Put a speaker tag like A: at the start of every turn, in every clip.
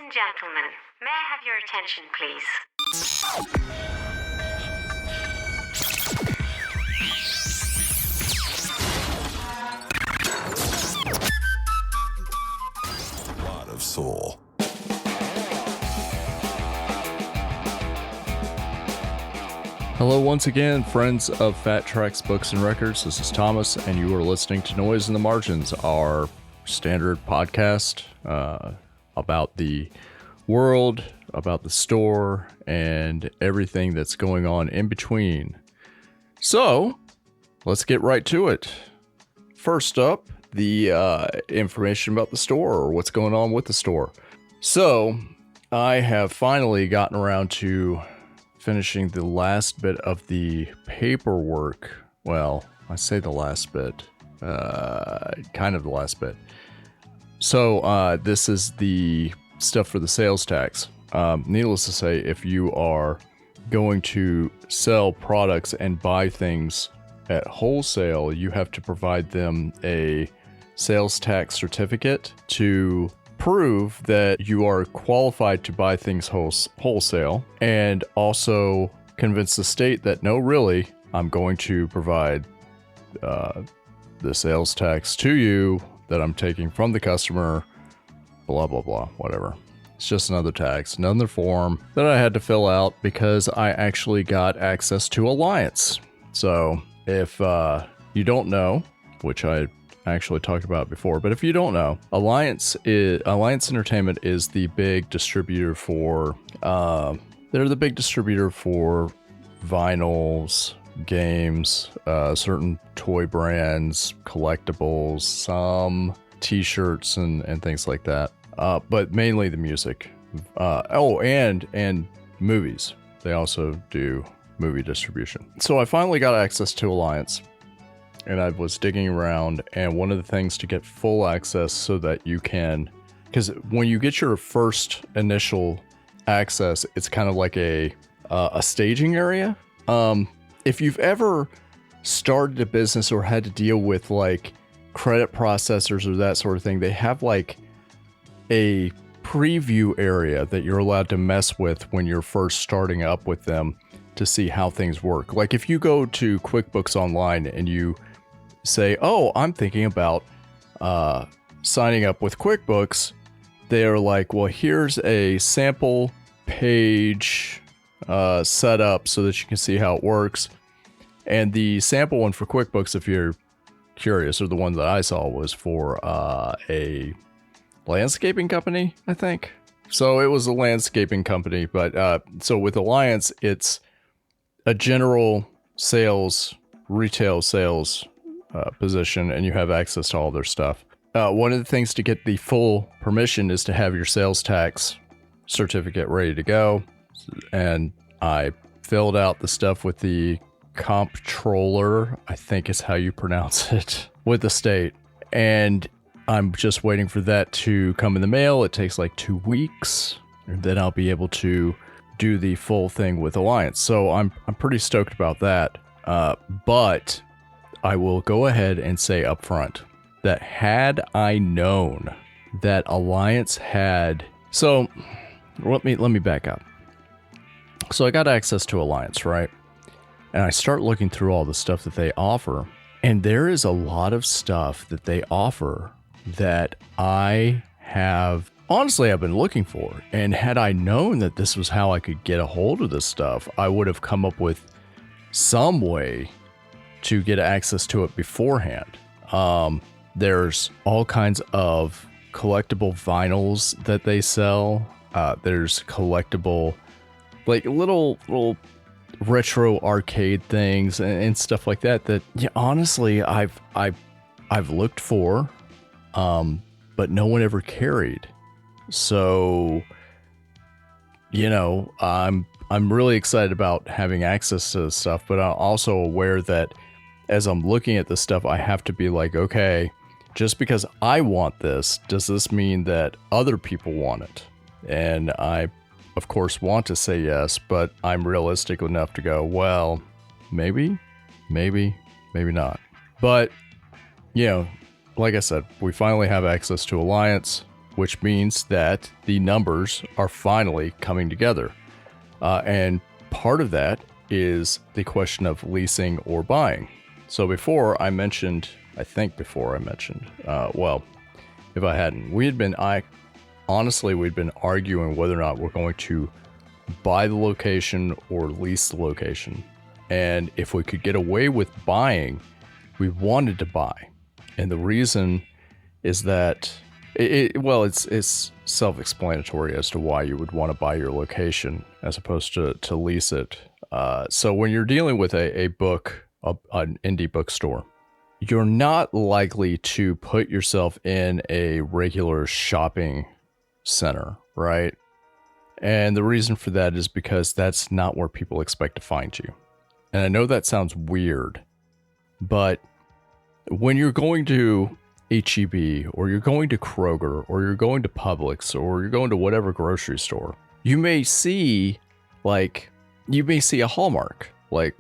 A: and gentlemen, may I have your attention, please?
B: A lot of soul.
C: Hello once again, friends of Fat Tracks Books and Records. This is Thomas, and you are listening to Noise in the Margins, our standard podcast about the world, about the store, and everything that's going on in between. So, let's get right to it. First up, the information about the store, or what's going on with the store. So, I have finally gotten around to finishing the last bit of the paperwork. Well, I say the last bit, kind of the last bit. So this is the stuff for the sales tax. Needless to say, if you are going to sell products and buy things at wholesale, you have to provide them a sales tax certificate to prove that you are qualified to buy things wholesale, and also convince the state that no, really, I'm going to provide the sales tax to you that I'm taking from the customer, blah, blah, blah, whatever. It's just another tax, another form that I had to fill out because I actually got access to Alliance. So if you don't know, which I actually talked about before, but if you don't know, Alliance Entertainment is the big distributor for they're the big distributor for vinyls, games, certain toy brands, collectibles, some t-shirts and things like that, but mainly the music. And movies. They also do movie distribution. So I finally got access to Alliance, and I was digging around, and one of the things to get full access so that you can, because when you get your first initial access, it's kind of like a staging area. If you've ever started a business or had to deal with like credit processors or that sort of thing, they have like a preview area that you're allowed to mess with when you're first starting up with them to see how things work. Like if you go to QuickBooks Online and you say, oh, I'm thinking about signing up with QuickBooks, they're like, well, here's a sample page set up so that you can see how it works. And the sample one for QuickBooks, if you're curious, or the one that I saw, was for a landscaping company, I think. So it was a landscaping company, but so with Alliance, it's a general sales, retail sales position, and you have access to all their stuff. One of the things to get the full permission is to have your sales tax certificate ready to go. And I filled out the stuff with the comptroller, I think is how you pronounce it, with the state. And I'm just waiting for that to come in the mail. It takes like 2 weeks, and then I'll be able to do the full thing with Alliance. So I'm pretty stoked about that. But I will go ahead and say up front that had I known that Alliance had... So let me back up. So I got access to Alliance, right? And I start looking through all the stuff that they offer. And there is a lot of stuff that they offer that I have... Honestly, I've been looking for. And had I known that this was how I could get a hold of this stuff, I would have come up with some way to get access to it beforehand. There's all kinds of collectible vinyls that they sell. There's collectible, like little retro arcade things and stuff like that. That, yeah, honestly, I've looked for, but no one ever carried. So, you know, I'm really excited about having access to this stuff, but I'm also aware that as I'm looking at this stuff, I have to be like, okay, just because I want this, does this mean that other people want it? And I, of course, want to say yes, but I'm realistic enough to go, well, maybe not. But, you know, like I said, we finally have access to Alliance. which means that the numbers are finally coming together. And part of that is the question of leasing or buying. So before I mentioned, well, if I hadn't, we'd been arguing whether or not we're going to buy the location or lease the location. And if we could get away with buying, we wanted to buy. And the reason is that it's self-explanatory as to why you would want to buy your location as opposed to lease it. So when you're dealing with a book, an indie bookstore, you're not likely to put yourself in a regular shopping center, right? And the reason for that is because that's not where people expect to find you. And I know that sounds weird, but when you're going to H-E-B, or you're going to Kroger, or you're going to Publix, or you're going to whatever grocery store, you may see a Hallmark, like,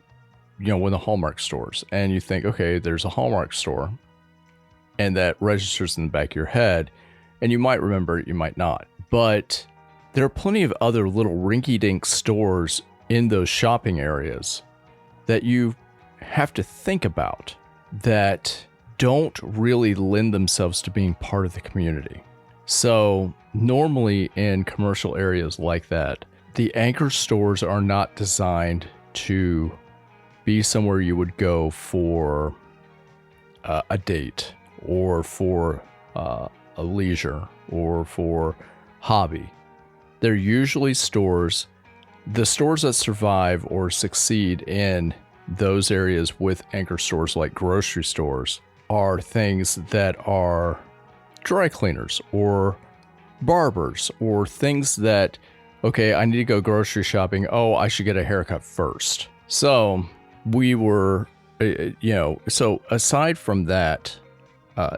C: when the Hallmark stores, and you think, okay, there's a Hallmark store, and that registers in the back of your head, and you might remember it, you might not. But there are plenty of other little rinky-dink stores in those shopping areas that you have to think about that don't really lend themselves to being part of the community. So normally in commercial areas like that, the anchor stores are not designed to be somewhere you would go for a date, or for a leisure, or for hobby. They're usually stores, the stores that survive or succeed in those areas with anchor stores like grocery stores are things that are dry cleaners or barbers, or things that, okay, I need to go grocery shopping. Oh, I should get a haircut first. So we were, so aside from that,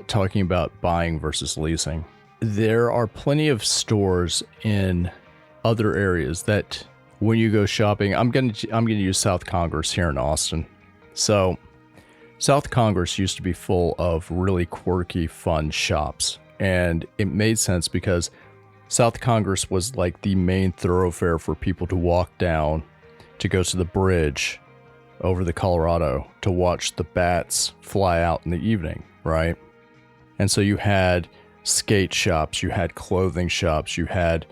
C: talking about buying versus leasing, there are plenty of stores in other areas that when you go shopping, I'm going to use South Congress here in Austin. So South Congress used to be full of really quirky, fun shops. And it made sense because South Congress was like the main thoroughfare for people to walk down to go to the bridge over the Colorado to watch the bats fly out in the evening, right? And so you had skate shops, you had clothing shops, you had,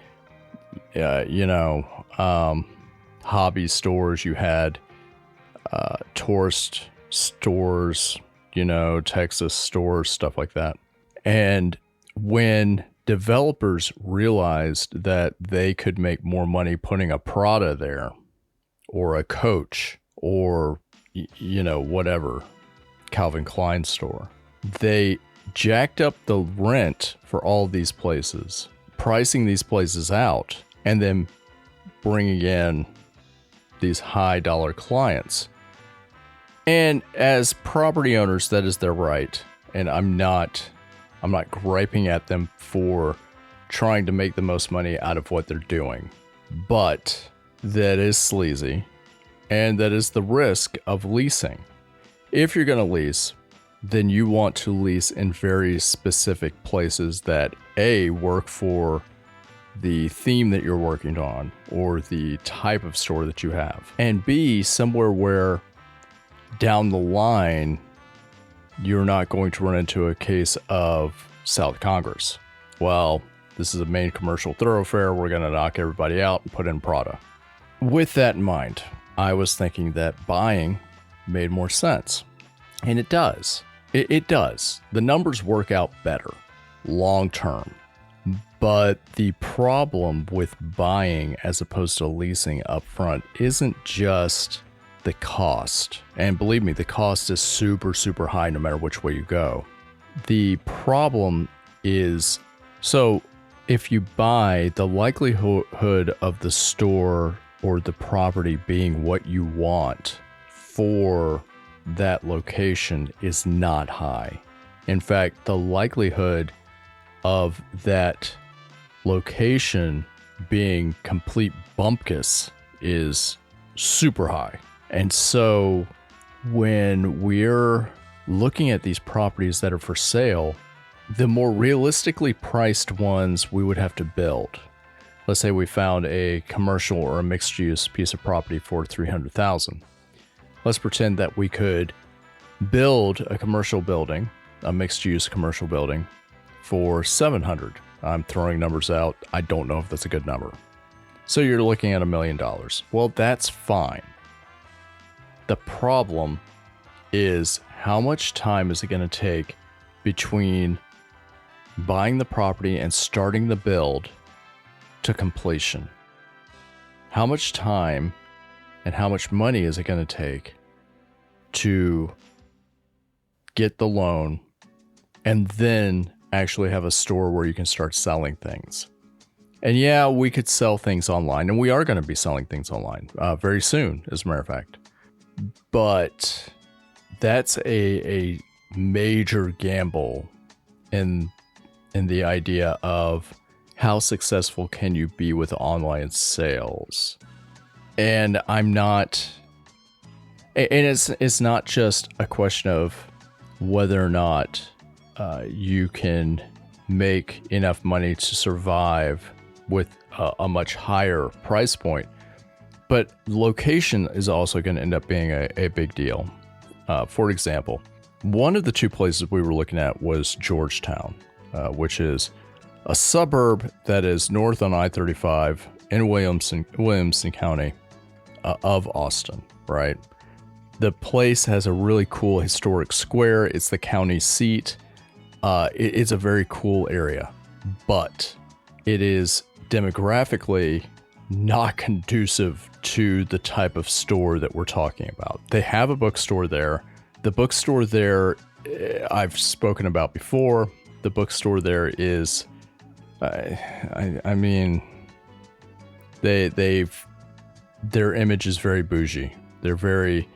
C: hobby stores, you had tourist stores, Texas stores, stuff like that. And when developers realized that they could make more money putting a Prada there, or a Coach, or, whatever, Calvin Klein store, they jacked up the rent for all these places, pricing these places out, and then bringing in these high dollar clients. And as property owners, that is their right. And I'm not griping at them for trying to make the most money out of what they're doing. But that is sleazy. And that is the risk of leasing. If you're going to lease, then you want to lease in very specific places that A, work for the theme that you're working on, or the type of store that you have. And B, somewhere where down the line, you're not going to run into a case of South Congress. Well, this is a main commercial thoroughfare. We're going to knock everybody out and put in Prada. With that in mind, I was thinking that buying made more sense. And it does. It does. The numbers work out better long term. But the problem with buying as opposed to leasing upfront isn't just the cost. And believe me, the cost is super, super high no matter which way you go. The problem is, so if you buy, the likelihood of the store or the property being what you want for that location is not high. In fact, the likelihood of that location being complete bumpkus is super high. And so when we're looking at these properties that are for sale, The more realistically priced ones we would have to build. Let's say we found a commercial or a mixed use piece of property for $300,000. Let's pretend that we could build a commercial building, a mixed use commercial building for $700,000. I'm throwing numbers out. I don't know if that's a good number. So you're looking at $1 million. Well, that's fine. The problem is how much time is it going to take between buying the property and starting the build to completion? How much time and how much money is it going to take to get the loan and then actually have a store where you can start selling things? And yeah, we could sell things online, and we are going to be selling things online very soon, as a matter of fact. But that's a major gamble in the idea of how successful can you be with online sales. And I'm not, and it's not just a question of whether or not you can make enough money to survive with a much higher price point, but location is also going to end up being a big deal. For example, one of the two places we were looking at was Georgetown, which is a suburb that is north on I-35 in Williamson County of Austin, right? The place has a really cool historic square. It's the county seat. It's a very cool area, but it is demographically not conducive to the type of store that we're talking about. They have a bookstore there. The bookstore there, I've spoken about before. The bookstore there is, I mean, their image is very bougie. They're very,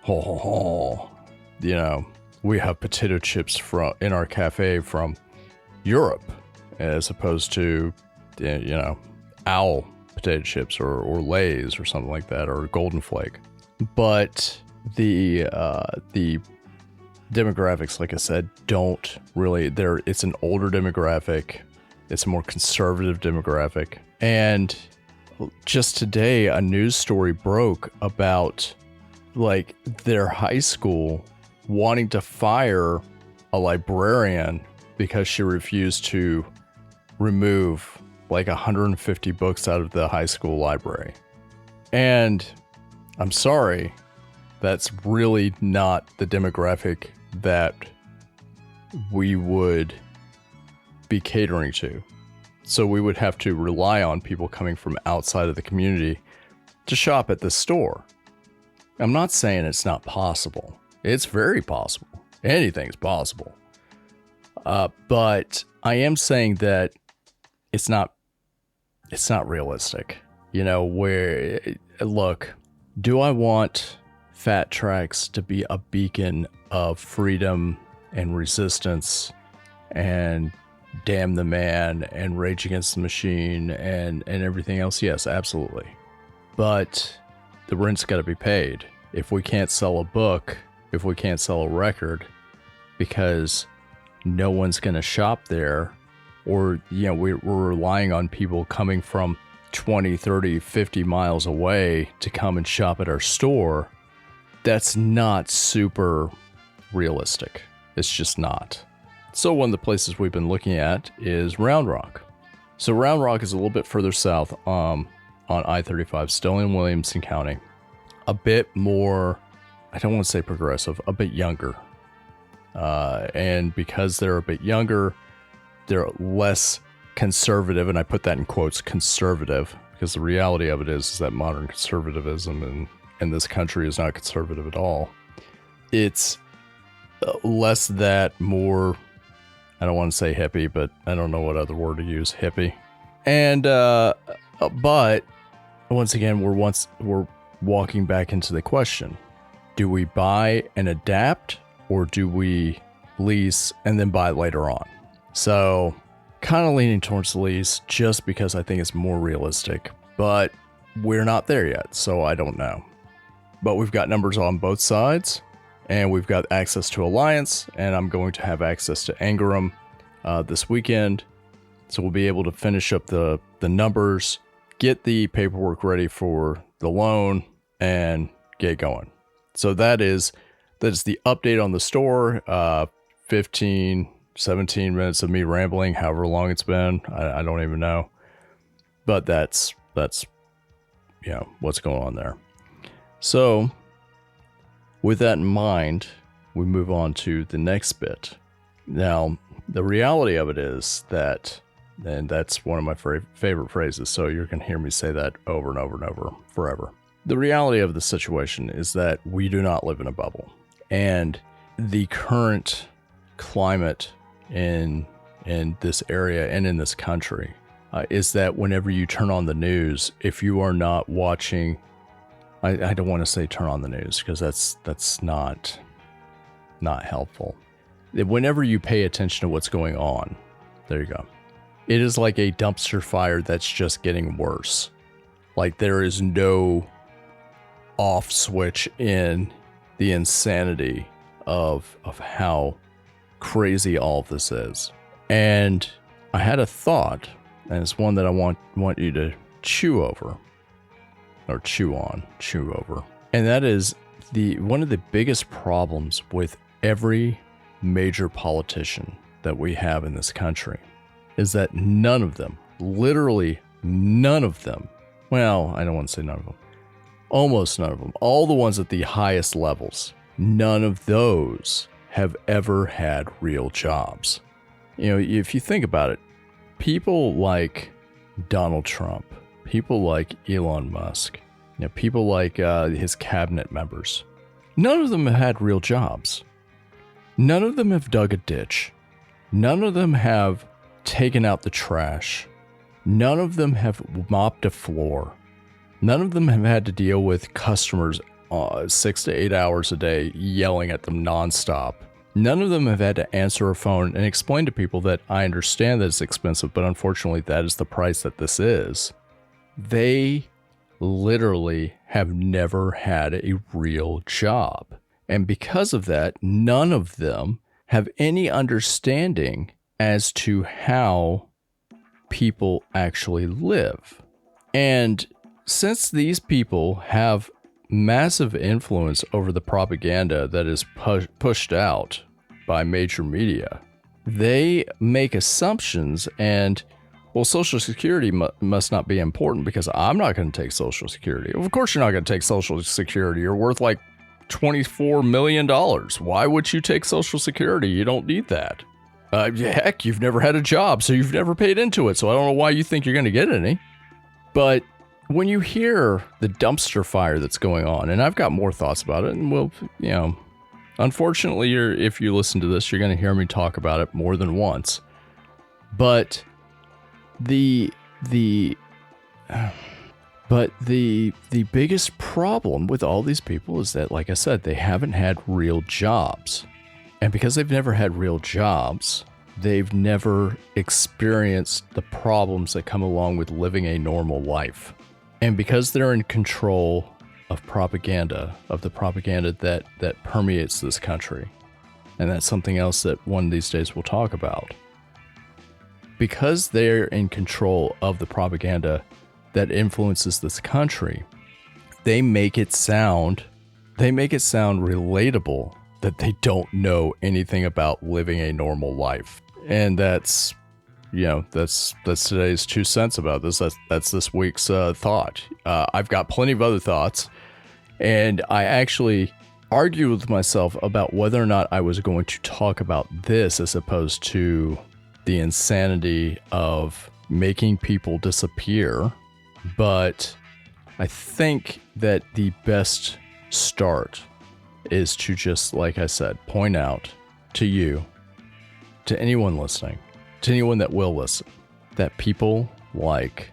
C: you know, we have potato chips in our cafe from Europe, as opposed to, you know, Owl potato chips or Lay's or something like that, or Golden Flake. But the demographics, like I said, don't really, it's an older demographic. It's a more conservative demographic. And just today, a news story broke about like their high school wanting to fire a librarian because she refused to remove like 150 books out of the high school library. And I'm sorry, that's really not the demographic that we would be catering to. So we would have to rely on people coming from outside of the community to shop at the store. I'm not saying it's not possible. It's very possible. Anything's possible. But I am saying that it's not realistic. You know, where, look, do I want Fat Tracks to be a beacon of freedom and resistance and Damn the Man and Rage Against the Machine and everything else? Yes, absolutely. But the rent's got to be paid. If we can't sell a book, if we can't sell a record because no one's going to shop there, or, you know, we're relying on people coming from 20, 30, 50 miles away to come and shop at our store, that's not super realistic. It's just not. So one of the places we've been looking at is Round Rock. So Round Rock is a little bit further south on I-35, still in Williamson County. A bit more, I don't want to say progressive, a bit younger. And because they're a bit younger, they're less conservative, and I put that in quotes, conservative, because the reality of it is that modern conservatism in this country is not conservative at all. It's less that, more, I don't want to say hippie, but I don't know what other word to use, hippie. And, but once again, we're walking back into the question. Do we buy and adapt, or do we lease and then buy later on? So kind of leaning towards the lease just because I think it's more realistic, but we're not there yet, so I don't know. But we've got numbers on both sides, and we've got access to Alliance, and I'm going to have access to Ingram this weekend. So we'll be able to finish up the numbers, get the paperwork ready for the loan, and get going. So that is the update on the store. 15, 17 minutes of me rambling, however long it's been. I don't even know. But that's what's going on there. So with that in mind, we move on to the next bit. Now, the reality of it is that, and that's one of my favorite phrases, so you're going to hear me say that over and over and over forever. The reality of the situation is that we do not live in a bubble. And the current climate in this area and in this country is that whenever you turn on the news, if you are not watching, I don't want to say turn on the news because that's not helpful. Whenever you pay attention to what's going on, there you go. It is like a dumpster fire that's just getting worse. Like there is no off switch in the insanity of how crazy all of this is. And I had a thought, and it's one that I want you to chew over. Or chew over. And that is one of the biggest problems with every major politician that we have in this country is that none of them, literally none of them, well, I don't want to say none of them, almost none of them, all the ones at the highest levels, none of those have ever had real jobs. You know, if you think about it, people like Donald Trump, people like Elon Musk, people like his cabinet members, none of them have had real jobs. None of them have dug a ditch. None of them have taken out the trash. None of them have mopped a floor. None of them have had to deal with customers 6 to 8 hours a day yelling at them nonstop. None of them have had to answer a phone and explain to people that I understand that it's expensive, but unfortunately that is the price that this is. They literally have never had a real job. And because of that, none of them have any understanding as to how people actually live. And since these people have massive influence over the propaganda that is pushed out by major media, they make assumptions and, well, Social Security must not be important because I'm not going to take Social Security. Of course you're not going to take Social Security. You're worth like $24 million. Why would you take Social Security? You don't need that. Heck, you've never had a job, so you've never paid into it. So I don't know why you think you're going to get any. But when you hear the dumpster fire that's going on, and I've got more thoughts about it, and unfortunately, if you listen to this, you're going to hear me talk about it more than once. But the biggest problem with all these people is that, like I said, they haven't had real jobs. And because they've never had real jobs, they've never experienced the problems that come along with living a normal life. And because they're in control of propaganda, of the propaganda that permeates this country, and that's something else that one of these days we'll talk about. Because they're in control of the propaganda that influences this country, they make it sound relatable that they don't know anything about living a normal life. And that's today's 2 cents about this. That's this week's thought. I've got plenty of other thoughts, and I actually argued with myself about whether or not I was going to talk about this as opposed to the insanity of making people disappear. But I think that the best start is to just, like I said, point out to you, to anyone listening, to anyone that will listen, that people like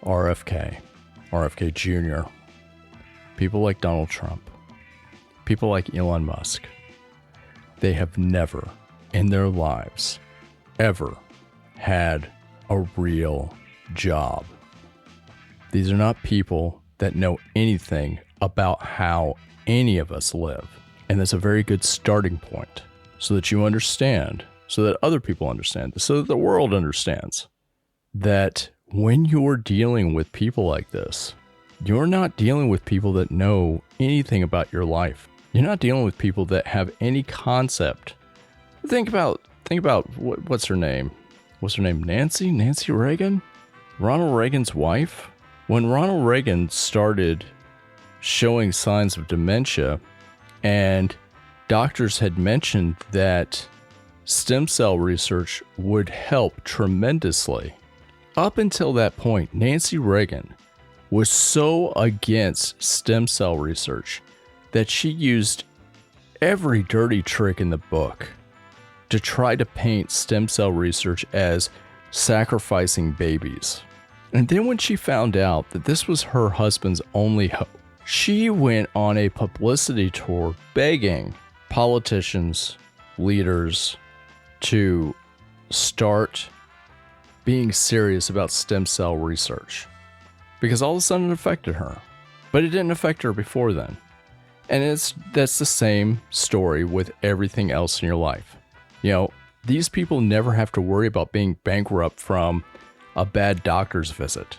C: RFK Jr., people like Donald Trump, people like Elon Musk, they have never in their lives ever had a real job. These are not people that know anything about how any of us live. And that's a very good starting point so that you understand, so that other people understand, so that the world understands that when you're dealing with people like this, you're not dealing with people that know anything about your life. You're not dealing with people that have any concept. Think about what's her name? What's her name? Nancy Reagan? Ronald Reagan's wife? When Ronald Reagan started showing signs of dementia, and doctors had mentioned that stem cell research would help tremendously. Up until that point, Nancy Reagan was so against stem cell research that she used every dirty trick in the book to try to paint stem cell research as sacrificing babies. And then when she found out that this was her husband's only hope, she went on a publicity tour begging politicians, leaders to start being serious about stem cell research. Because all of a sudden it affected her. But it didn't affect her before then. And that's the same story with everything else in your life. You know, these people never have to worry about being bankrupt from a bad doctor's visit.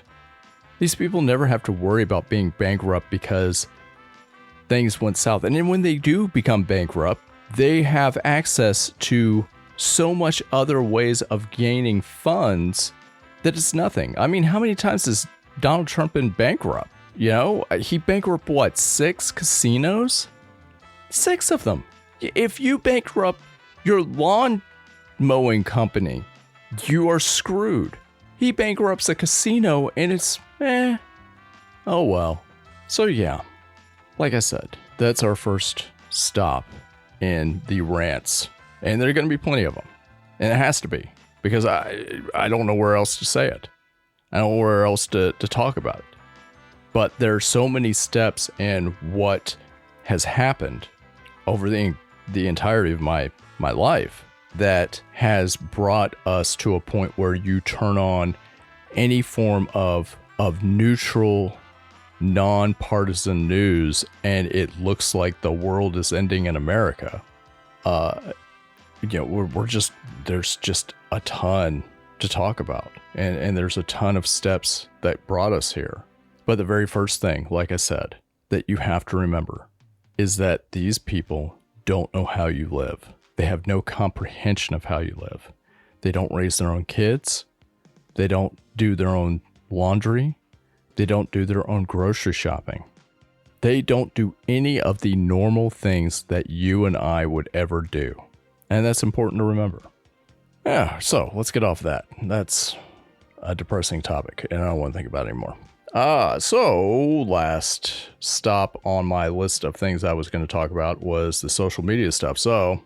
C: These people never have to worry about being bankrupt because things went south. And then when they do become bankrupt, they have access to so much other ways of gaining funds that it's nothing. I mean, how many times has Donald Trump been bankrupt? You know, he bankrupt what, 6 casinos? 6 of them. If you bankrupt your lawn mowing company, you are screwed. He bankrupts a casino and it's oh well. So yeah, like I said, that's our first stop in the rants. And there are going to be plenty of them. And it has to be, because I don't know where else to say it. I don't know where else to talk about it. But there are so many steps in what has happened over the entirety of my life that has brought us to a point where you turn on any form of neutral, nonpartisan news and it looks like the world is ending in America. You know, there's just a ton to talk about, and there's a ton of steps that brought us here. But the very first thing, like I said, that you have to remember is that these people don't know how you live. They have no comprehension of how you live. They don't raise their own kids. They don't do their own laundry. They don't do their own grocery shopping. They don't do any of the normal things that you and I would ever do. And that's important to remember. Yeah, so let's get off that. That's a depressing topic, and I don't want to think about it anymore. So last stop on my list of things I was going to talk about was the social media stuff. So,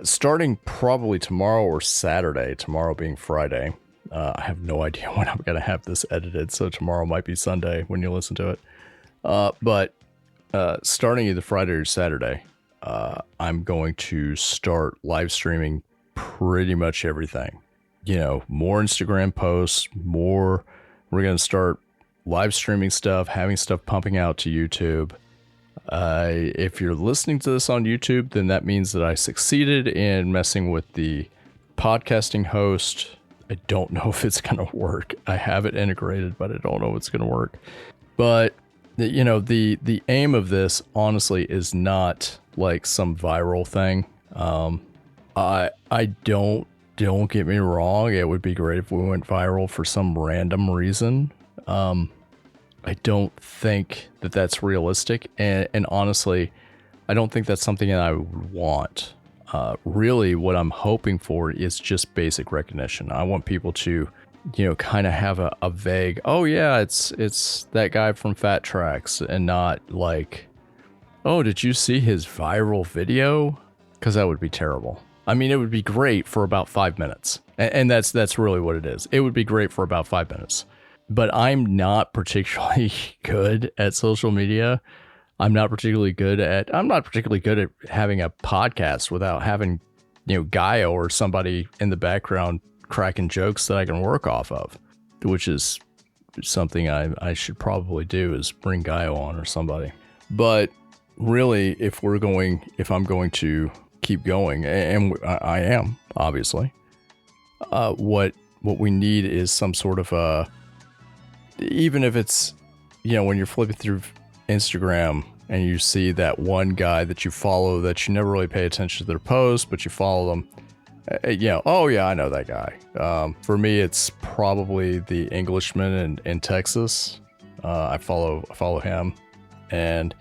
C: starting probably tomorrow or Saturday, tomorrow being Friday, I have no idea when I'm going to have this edited. So tomorrow might be Sunday when you listen to it. But starting either Friday or Saturday, I'm going to start live streaming pretty much everything. You know, more Instagram posts, we're going to start live streaming stuff, having stuff pumping out to YouTube. If you're listening to this on YouTube, then that means that I succeeded in messing with the podcasting host. I don't know if it's going to work. I have it integrated, but I don't know if it's going to work. But, you know, the aim of this, honestly, is not like some viral thing. I don't get me wrong. It would be great if we went viral for some random reason. I don't think that that's realistic. And honestly, I don't think that's something that I would want. Really, what I'm hoping for is just basic recognition. I want people to, you know, kind of have a vague, oh yeah, it's that guy from Fat Tracks, and not like, oh, did you see his viral video? Because that would be terrible. I mean, it would be great for about 5 minutes. And that's really what it is. It would be great for about 5 minutes. But I'm not particularly good at social media. I'm not particularly good at having a podcast without having, you know, Gaio or somebody in the background cracking jokes that I can work off of, which is something I should probably do, is bring Gaio on or somebody. But really, if I'm going to keep going, and I am, obviously. What we need is some sort of even if it's, when you're flipping through Instagram and you see that one guy that you follow that you never really pay attention to their posts, but you follow them. Oh yeah, I know that guy. For me, it's probably the Englishman in Texas. I follow him, and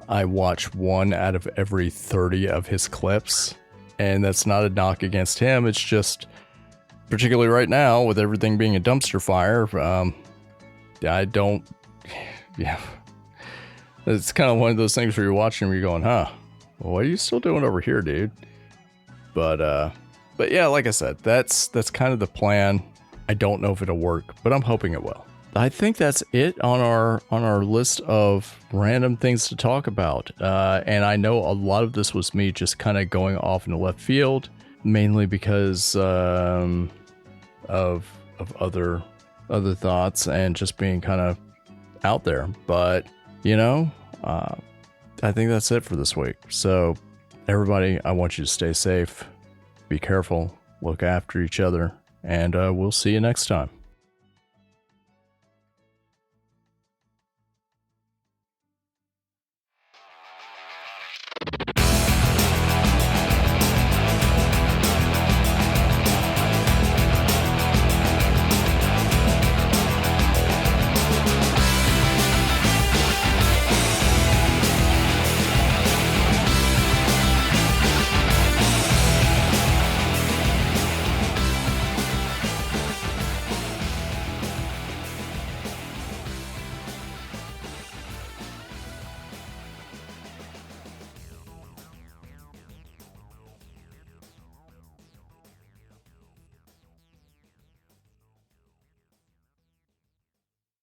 C: I watch 1 out of every 30 of his clips, and that's not a knock against him. It's just, particularly right now with everything being a dumpster fire, I don't. Yeah, it's kind of one of those things where you're watching and you're going, "Huh, what are you still doing over here, dude?" But yeah, like I said, that's kind of the plan. I don't know if it'll work, but I'm hoping it will. I think that's it on our list of random things to talk about. And I know a lot of this was me just kind of going off into left field, mainly because of other thoughts and just being kind of out there. But I think that's it for this week. So everybody, I want you to stay safe. Be careful, look after each other, and we'll see you next time.